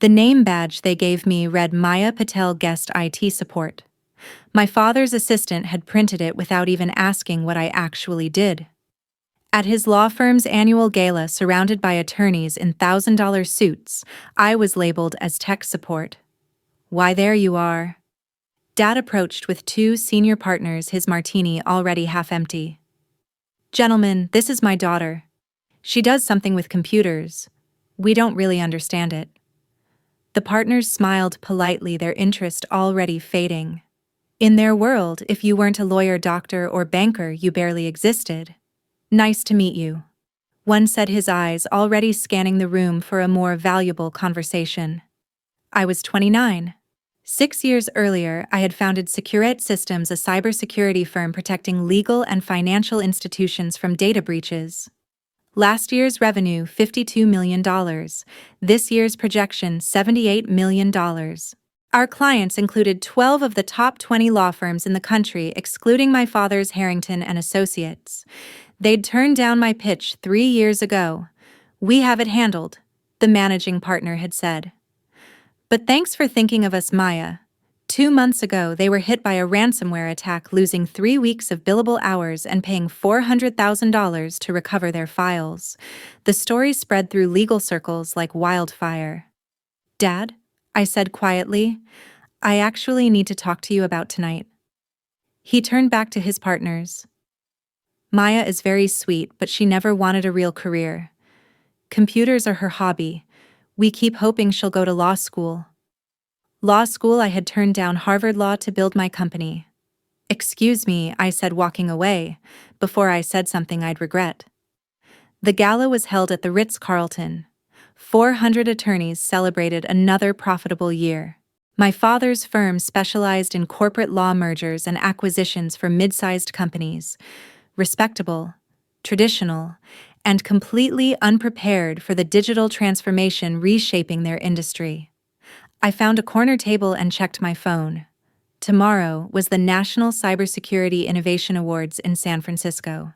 The name badge they gave me read Maya Patel Guest IT Support. My father's assistant had printed it without even asking what I actually did. At his law firm's annual gala surrounded by attorneys in $1,000 suits, I was labeled as tech support. Why, there you are. Dad approached with two senior partners, his martini already half empty. Gentlemen, this is my daughter. She does something with computers. We don't really understand it. The partners smiled politely, their interest already fading. In their world, if you weren't a lawyer, doctor, or banker, you barely existed. Nice to meet you. One said, his eyes already scanning the room for a more valuable conversation. I was 29. 6 years earlier, I had founded Securite Systems, a cybersecurity firm protecting legal and financial institutions from data breaches. Last year's revenue, $52 million. This year's projection, $78 million. Our clients included 12 of the top 20 law firms in the country, excluding my father's Harrington and Associates. They'd turned down my pitch 3 years ago. We have it handled, the managing partner had said. But thanks for thinking of us, Maya. 2 months ago, they were hit by a ransomware attack, losing 3 weeks of billable hours and paying $400,000 to recover their files. The story spread through legal circles like wildfire. Dad, I said quietly, I actually need to talk to you about tonight. He turned back to his partners. Maya is very sweet, but she never wanted a real career. Computers are her hobby. We keep hoping she'll go to law school. Law school, I had turned down Harvard Law to build my company. Excuse me, I said, walking away, before I said something I'd regret. The gala was held at the Ritz-Carlton. 400 attorneys celebrated another profitable year. My father's firm specialized in corporate law mergers and acquisitions for mid-sized companies, respectable, traditional, and completely unprepared for the digital transformation reshaping their industry. I found a corner table and checked my phone. Tomorrow was the National Cybersecurity Innovation Awards in San Francisco.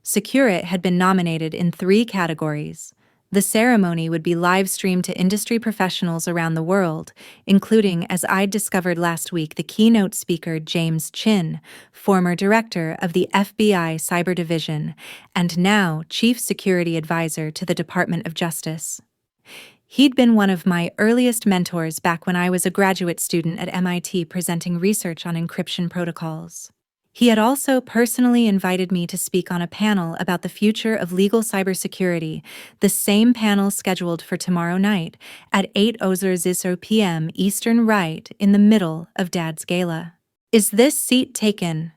Securite had been nominated in 3 categories. The ceremony would be live-streamed to industry professionals around the world, including, as I'd discovered last week, the keynote speaker James Chin, former director of the FBI Cyber Division, and now Chief Security Advisor to the Department of Justice. He'd been one of my earliest mentors back when I was a graduate student at MIT presenting research on encryption protocols. He had also personally invited me to speak on a panel about the future of legal cybersecurity, the same panel scheduled for tomorrow night at 8:00 p.m. Eastern, right in the middle of Dad's gala. Is this seat taken?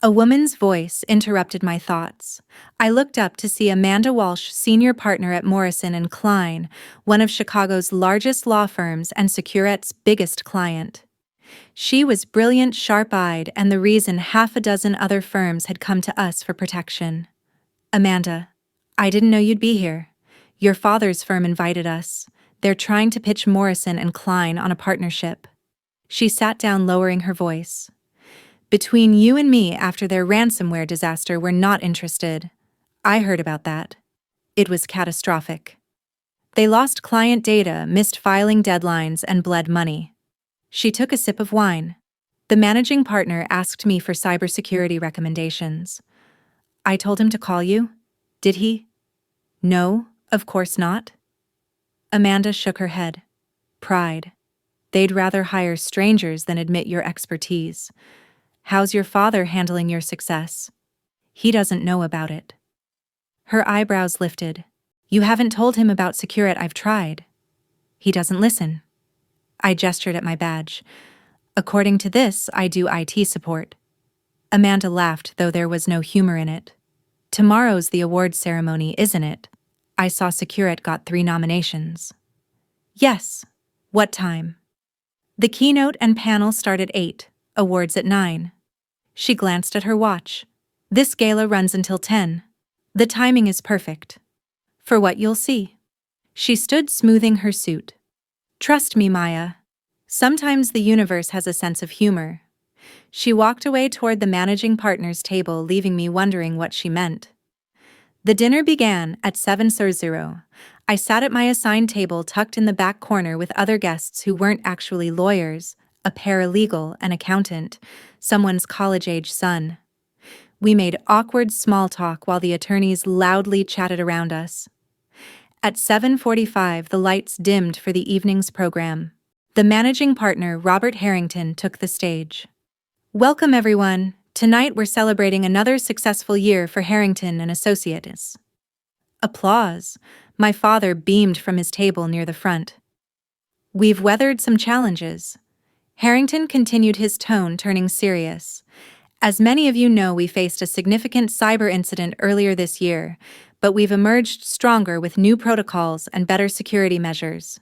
A woman's voice interrupted my thoughts. I looked up to see Amanda Walsh, senior partner at Morrison & Klein, one of Chicago's largest law firms and Securite's biggest client. She was brilliant, sharp-eyed, and the reason half a dozen other firms had come to us for protection. Amanda, I didn't know you'd be here. Your father's firm invited us. They're trying to pitch Morrison & Klein on a partnership. She sat down, lowering her voice. Between you and me, after their ransomware disaster, we're not interested. I heard about that. It was catastrophic. They lost client data, missed filing deadlines, and bled money. She took a sip of wine. The managing partner asked me for cybersecurity recommendations. I told him to call you. Did he? No, of course not. Amanda shook her head. Pride. They'd rather hire strangers than admit your expertise. How's your father handling your success? He doesn't know about it. Her eyebrows lifted. You haven't told him about Securite. I've tried. He doesn't listen. I gestured at my badge. According to this, I do IT support. Amanda laughed, though there was no humor in it. Tomorrow's the awards ceremony, isn't it? I saw Securite got 3 nominations. Yes. What time? The keynote and panel start at 8, awards at 9. She glanced at her watch. This gala runs until 10. The timing is perfect. For what you'll see. She stood smoothing her suit. Trust me, Maya. Sometimes the universe has a sense of humor. She walked away toward the managing partner's table, leaving me wondering what she meant. The dinner began at 7:00. I sat at my assigned table tucked in the back corner with other guests who weren't actually lawyers, a paralegal, an accountant, someone's college-age son. We made awkward small talk while the attorneys loudly chatted around us. At 7:45, the lights dimmed for the evening's program. The managing partner, Robert Harrington, took the stage. Welcome, everyone. Tonight we're celebrating another successful year for Harrington and Associates. Applause. My father beamed from his table near the front. We've weathered some challenges. Harrington continued, his tone turning serious. As many of you know, we faced a significant cyber incident earlier this year, but we've emerged stronger with new protocols and better security measures.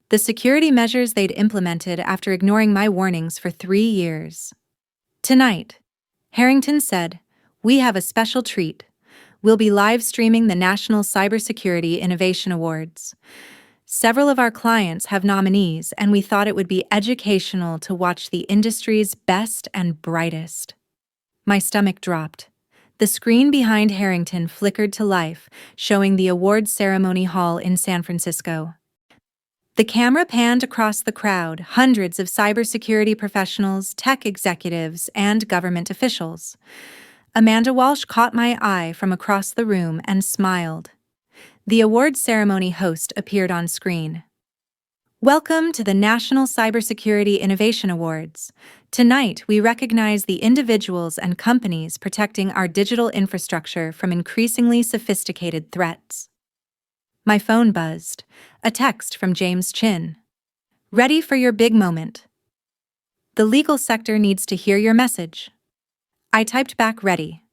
The security measures they'd implemented after ignoring my warnings for 3 years. Tonight, Harrington said, we have a special treat. We'll be live streaming the National Cybersecurity Innovation Awards. Several of our clients have nominees, and we thought it would be educational to watch the industry's best and brightest. My stomach dropped. The screen behind Harrington flickered to life, showing the awards ceremony hall in San Francisco. The camera panned across the crowd, hundreds of cybersecurity professionals, tech executives, and government officials. Amanda Walsh caught my eye from across the room and smiled. The awards ceremony host appeared on screen. Welcome to the National Cybersecurity Innovation Awards. Tonight, we recognize the individuals and companies protecting our digital infrastructure from increasingly sophisticated threats. My phone buzzed. A text from James Chin. Ready for your big moment. The legal sector needs to hear your message. I typed back, ready.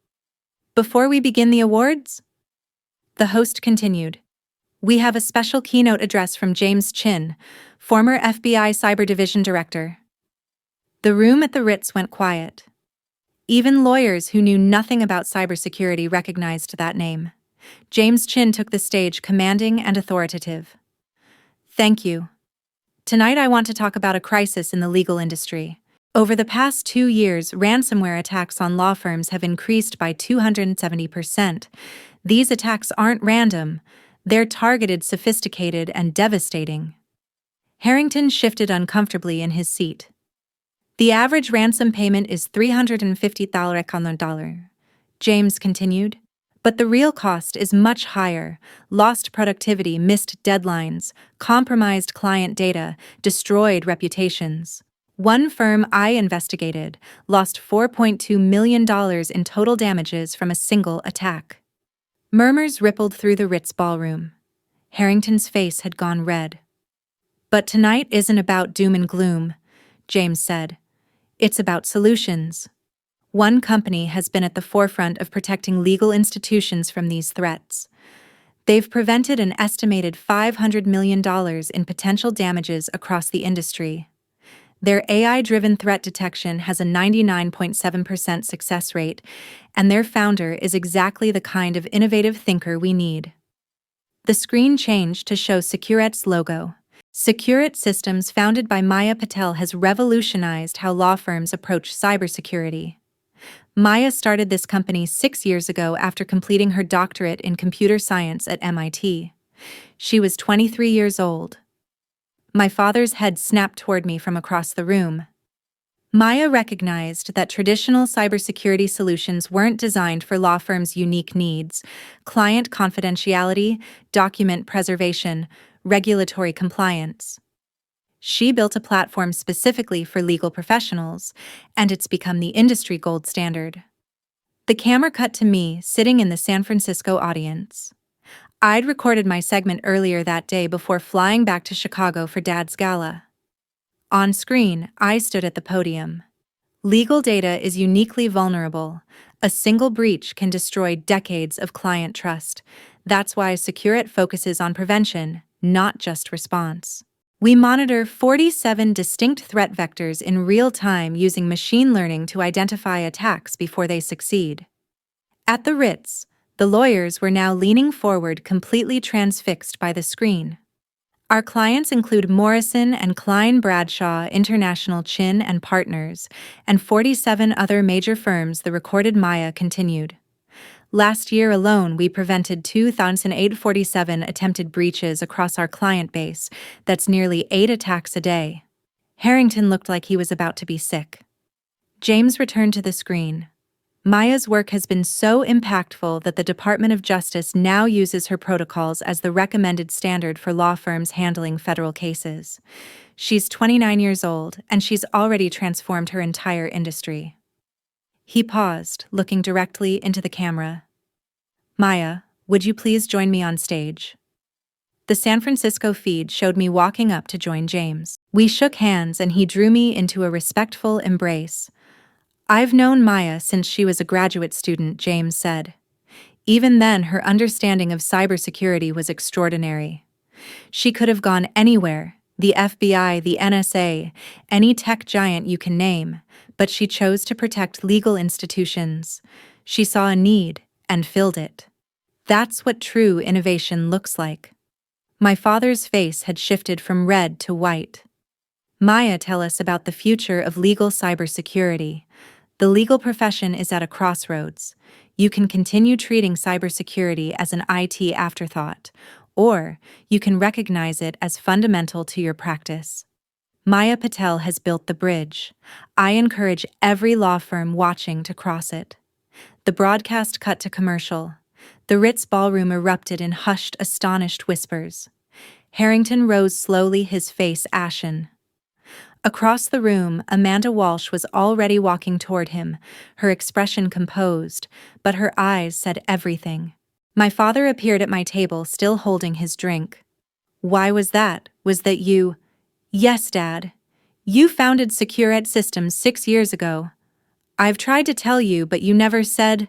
Before we begin the awards? The host continued. We have a special keynote address from James Chin, former FBI Cyber Division Director. The room at the Ritz went quiet. Even lawyers who knew nothing about cybersecurity recognized that name. James Chin took the stage, commanding and authoritative. Thank you. Tonight I want to talk about a crisis in the legal industry. Over the past 2 years, ransomware attacks on law firms have increased by 270%. These attacks aren't random. They're targeted, sophisticated, and devastating. Harrington shifted uncomfortably in his seat. The average ransom payment is $350. James continued. But the real cost is much higher: lost productivity, missed deadlines, compromised client data, destroyed reputations. One firm I investigated lost $4.2 million in total damages from a single attack. Murmurs rippled through the Ritz ballroom. Harrington's face had gone red. But tonight isn't about doom and gloom, James said. It's about solutions. One company has been at the forefront of protecting legal institutions from these threats. They've prevented an estimated $500 million in potential damages across the industry. Their AI-driven threat detection has a 99.7% success rate, and their founder is exactly the kind of innovative thinker we need. The screen changed to show Securet's logo. Securet Systems, founded by Maya Patel, has revolutionized how law firms approach cybersecurity. Maya started this company 6 years ago after completing her doctorate in computer science at MIT. She was 23 years old. My father's head snapped toward me from across the room. Maya recognized that traditional cybersecurity solutions weren't designed for law firms' unique needs: client confidentiality, document preservation, regulatory compliance. She built a platform specifically for legal professionals, and it's become the industry gold standard. The camera cut to me, sitting in the San Francisco audience. I'd recorded my segment earlier that day before flying back to Chicago for Dad's Gala. On screen, I stood at the podium. Legal data is uniquely vulnerable. A single breach can destroy decades of client trust. That's why Securet focuses on prevention, not just response. We monitor 47 distinct threat vectors in real time using machine learning to identify attacks before they succeed. At the Ritz, the lawyers were now leaning forward, completely transfixed by the screen. Our clients include Morrison and Klein Bradshaw International, Chin and Partners, and 47 other major firms. The recorded Maya continued. Last year alone, we prevented 2,847 attempted breaches across our client base. That's nearly 8 attacks a day. Harrington looked like he was about to be sick. James returned to the screen. Maya's work has been so impactful that the Department of Justice now uses her protocols as the recommended standard for law firms handling federal cases. She's 29 years old, and she's already transformed her entire industry. He paused, looking directly into the camera. Maya, would you please join me on stage? The San Francisco feed showed me walking up to join James. We shook hands and he drew me into a respectful embrace. I've known Maya since she was a graduate student, James said. Even then, her understanding of cybersecurity was extraordinary. She could have gone anywhere, the FBI, the NSA, any tech giant you can name, but she chose to protect legal institutions. She saw a need and filled it. That's what true innovation looks like. My father's face had shifted from red to white. Maya, tell us about the future of legal cybersecurity. The legal profession is at a crossroads. You can continue treating cybersecurity as an IT afterthought, or you can recognize it as fundamental to your practice. Maya Patel has built the bridge. I encourage every law firm watching to cross it. The broadcast cut to commercial. The Ritz ballroom erupted in hushed, astonished whispers. Harrington rose slowly, his face ashen. Across the room, Amanda Walsh was already walking toward him, her expression composed, but her eyes said everything. My father appeared at my table, still holding his drink. Why was that? Was that you? Yes, Dad. You founded Securite Systems 6 years ago. I've tried to tell you, but you never said.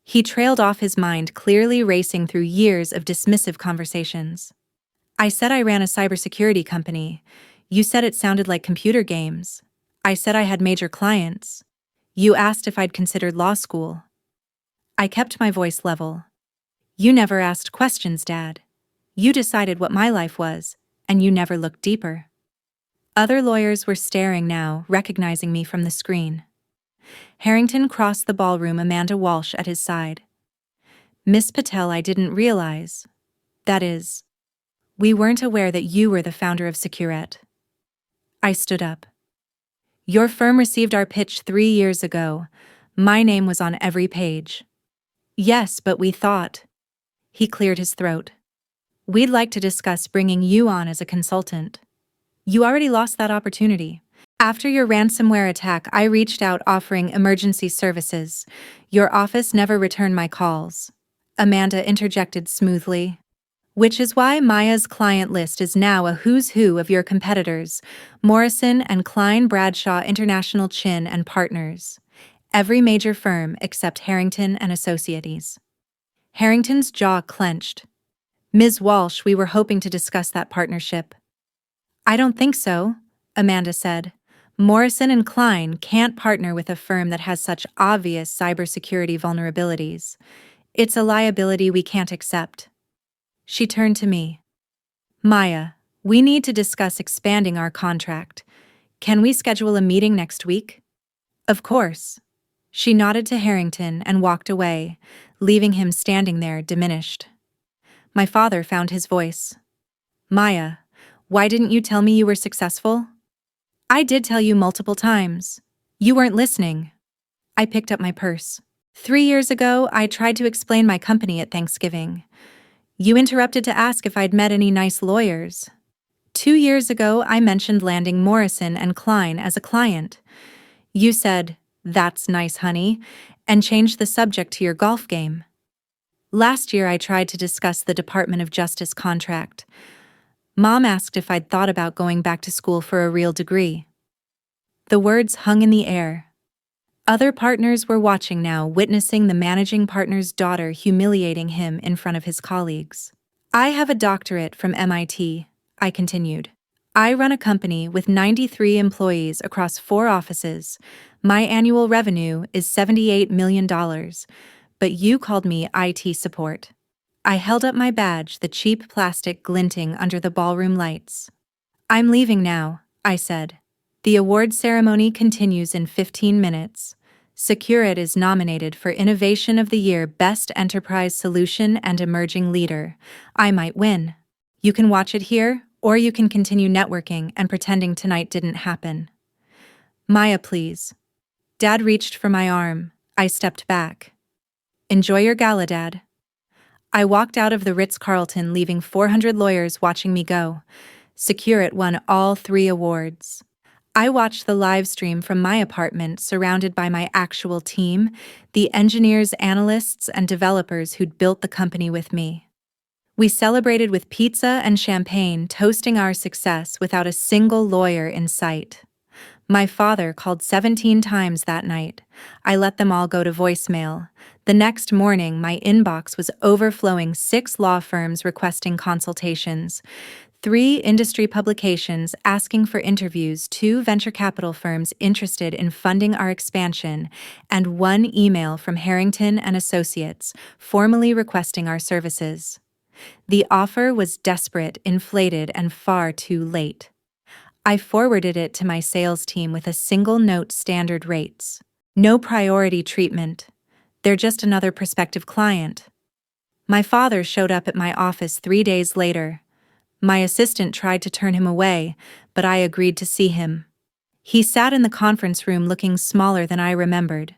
He trailed off, his mind clearly racing through years of dismissive conversations. I said I ran a cybersecurity company. You said it sounded like computer games. I said I had major clients. You asked if I'd considered law school. I kept my voice level. You never asked questions, Dad. You decided what my life was, and you never looked deeper. Other lawyers were staring now, recognizing me from the screen. Harrington crossed the ballroom, Amanda Walsh at his side. Miss Patel, I didn't realize. That is, we weren't aware that you were the founder of Securite. I stood up. Your firm received our pitch 3 years ago. My name was on every page. Yes, but we thought. He cleared his throat. We'd like to discuss bringing you on as a consultant. You already lost that opportunity. After your ransomware attack, I reached out offering emergency services. Your office never returned my calls. Amanda interjected smoothly. Which is why Maya's client list is now a who's who of your competitors, Morrison and Klein Bradshaw International Chin and Partners. Every major firm except Harrington and Associates. Harrington's jaw clenched. Ms. Walsh, we were hoping to discuss that partnership. I don't think so, Amanda said. Morrison and Klein can't partner with a firm that has such obvious cybersecurity vulnerabilities. It's a liability we can't accept. She turned to me. Maya, we need to discuss expanding our contract. Can we schedule a meeting next week? Of course. She nodded to Harrington and walked away, leaving him standing there diminished. My father found his voice. Maya, why didn't you tell me you were successful? I did tell you multiple times. You weren't listening. I picked up my purse. 3 years ago, I tried to explain my company at Thanksgiving. You interrupted to ask if I'd met any nice lawyers. 2 years ago, I mentioned landing Morrison and Klein as a client. You said, "That's nice, honey," and changed the subject to your golf game. Last year, I tried to discuss the Department of Justice contract. Mom asked if I'd thought about going back to school for a real degree. The words hung in the air. Other partners were watching now, witnessing the managing partner's daughter humiliating him in front of his colleagues. I have a doctorate from MIT, I continued. I run a company with 93 employees across 4 offices. My annual revenue is $78 million, but you called me IT support. I held up my badge, the cheap plastic glinting under the ballroom lights. I'm leaving now, I said. The award ceremony continues in 15 minutes. Secure is nominated for Innovation of the Year Best Enterprise Solution and Emerging Leader. I might win. You can watch it here, or you can continue networking and pretending tonight didn't happen. Maya, please. Dad reached for my arm. I stepped back. Enjoy your gala, Dad. I walked out of the Ritz-Carlton, leaving 400 lawyers watching me go. Secure won all 3 awards. I watched the live stream from my apartment, surrounded by my actual team, the engineers, analysts, and developers who'd built the company with me. We celebrated with pizza and champagne, toasting our success without a single lawyer in sight. My father called 17 times that night. I let them all go to voicemail. The next morning, my inbox was overflowing, 6 law firms requesting consultations, 3 industry publications asking for interviews, 2 venture capital firms interested in funding our expansion, and 1 email from Harrington and Associates, formally requesting our services. The offer was desperate, inflated, and far too late. I forwarded it to my sales team with a single note: standard rates. No priority treatment. They're just another prospective client. My father showed up at my office 3 days later. My assistant tried to turn him away, but I agreed to see him. He sat in the conference room looking smaller than I remembered.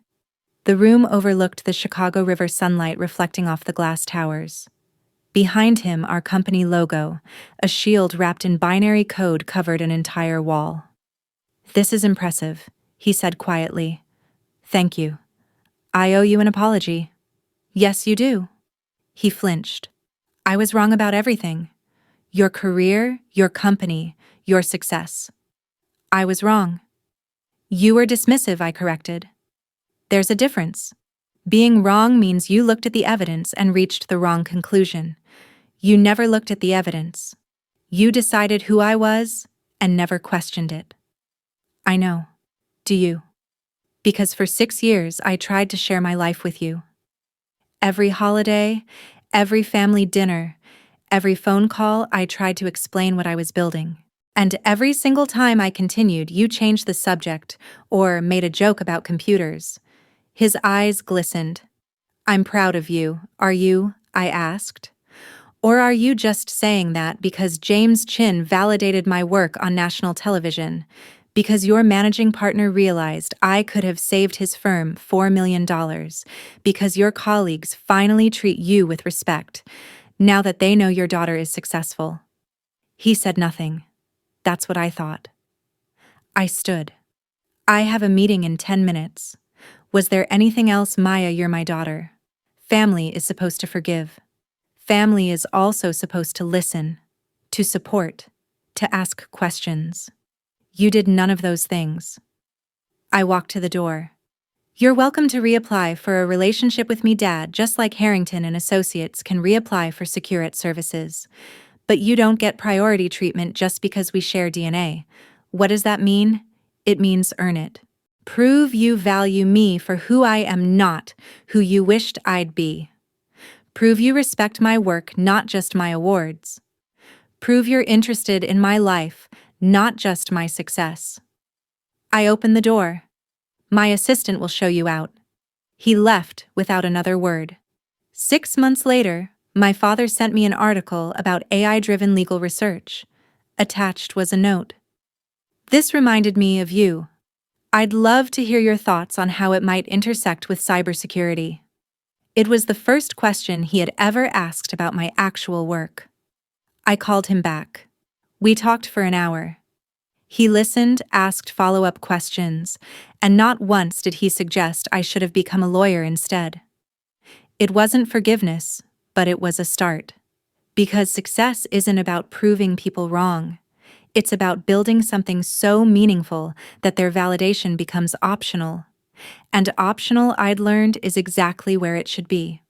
The room overlooked the Chicago River sunlight reflecting off the glass towers. Behind him, our company logo, a shield wrapped in binary code, covered an entire wall. "This is impressive," he said quietly. "Thank you. I owe you an apology." "Yes, you do." He flinched. "I was wrong about everything. Your career, your company, your success. I was wrong." "You were dismissive," I corrected. "There's a difference. Being wrong means you looked at the evidence and reached the wrong conclusion. You never looked at the evidence. You decided who I was and never questioned it." "I know. Do you?" "Because for 6 years I tried to share my life with you. Every holiday, every family dinner, every phone call, I tried to explain what I was building. And every single time I continued, you changed the subject or made a joke about computers." His eyes glistened. "I'm proud of you, are you?" I asked. "Or are you just saying that because James Chin validated my work on national television? Because your managing partner realized I could have saved his firm $4 million? Because your colleagues finally treat you with respect, now that they know your daughter is successful?" He said nothing. That's what I thought. I stood. "I have a meeting in 10 minutes. Was there anything else?" "Maya, you're my daughter. Family is supposed to forgive. Family is also supposed to listen, to support, to ask questions. You did none of those things." I walked to the door. "You're welcome to reapply for a relationship with me, Dad, just like Harrington and Associates can reapply for Secure services. But you don't get priority treatment just because we share DNA. What does that mean? It means earn it. Prove you value me for who I am, not who you wished I'd be. Prove you respect my work, not just my awards. Prove you're interested in my life, not just my success." I opened the door. "My assistant will show you out." He left without another word. 6 months later, my father sent me an article about AI-driven legal research. Attached was a note. "This reminded me of you. I'd love to hear your thoughts on how it might intersect with cybersecurity." It was the first question he had ever asked about my actual work. I called him back. We talked for an hour. He listened, asked follow-up questions, and not once did he suggest I should have become a lawyer instead. It wasn't forgiveness, but it was a start. Because success isn't about proving people wrong. It's about building something so meaningful that their validation becomes optional. And optional, I'd learned, is exactly where it should be.